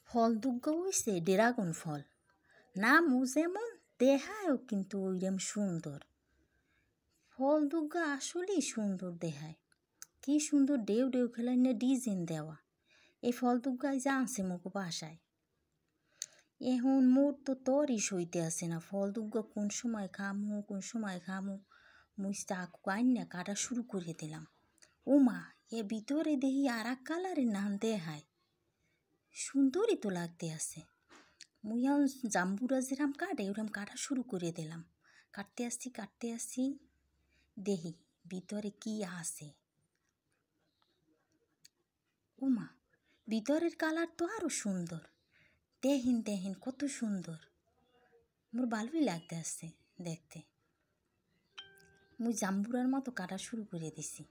ফল দুগ্গা হইছে ড্রাগন ফল। নামও যেমন দেহায়ও কিন্তু ওইরকম সুন্দর। ফল দুগ্গা আসলেই সুন্দর দেখায়। কি সুন্দর ডেউ ডেউ খেলায় না ডিজাইন দেওয়া। এই ফল দুগ্গায় যা আছে মোকে বাসায়। এখন মোর তো তরই সইতে আসে না, ফল দুগ্গা কোন সময় খামু। মুই চাকু আইন না কাটা শুরু করে দিলাম। ও মা, এর ভিতরে দেখি আর এক কালারের নাম দেখায়। সুন্দরই তো লাগতে আছে। মুই এখন জাম্বুরা যেরাম কাটে ওরম কাটা শুরু করে দিলাম। কাটতে আসি দেখি ভিতরে কি আছে। ও মা, ভিতরের কালার তো আরও সুন্দর। দেখেন কত সুন্দর। মোর ভালোই লাগতে আসছে দেখতে। মুই জাম্বুরার মতো কাটা শুরু করে দিছি।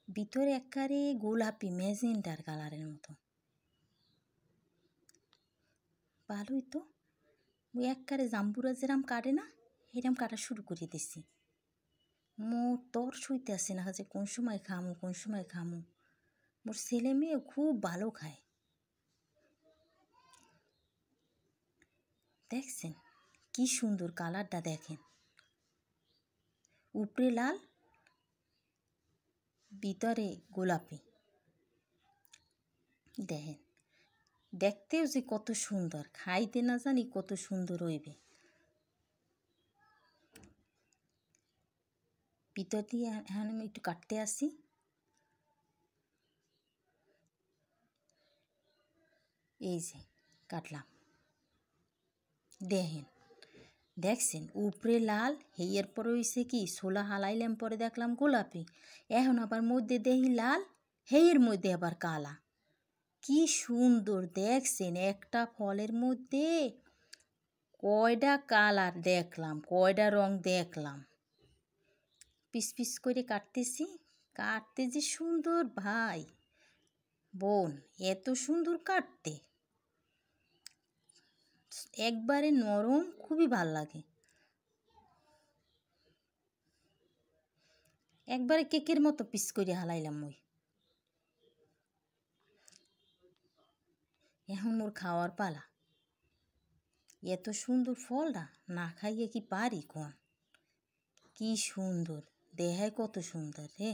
ভিতরে একেবারে গোলাপি ম্যাজেন্টার কালারের মতো। ভালোই তো। মুই একেবারে জাম্বুরা যেরাম কাটে না এরম কাটা শুরু করে দিছি। মোর তর সইতে আসে না যে কোন সময় খামু। মোর ছেলে মেয়ে খুব ভালো খায়। দেখছেন কি সুন্দর কালারটা, দেখেন উপরে লাল ভিতরে গোলাপি। দেখেন দেখতেও যে কত সুন্দর, খাইতে না জানি কত সুন্দর হইবে। ভিতর দিয়ে এখন আমি একটু কাটতে আসি। এই যে কাটলাম। দেখছেন উপরে লাল, হেয়ের পরে হইছে কি ছোলা হালাইলাম, পরে দেখলাম গোলাপি। এখন আবার মধ্যে দেখি লাল, হেয়ের মধ্যে আবার কালা। কি সুন্দর দেখছেন, একটা ফলের মধ্যে কয়টা কালার দেখলাম, কয়টা রং দেখলাম। পিস করে কাটতেছি, কাটতে যে সুন্দর ভাই বোন, এত সুন্দর কাটতে, একবারে নরম, খুবই ভাল লাগে। একবারে কেকের মতো পিস করে হালাইলাম মুই। এখন মোর খাওয়ার পালা। এত সুন্দর ফলটা না খাইয়ে কি পারি কোন? কি সুন্দর দেখায়, কত সুন্দর রে।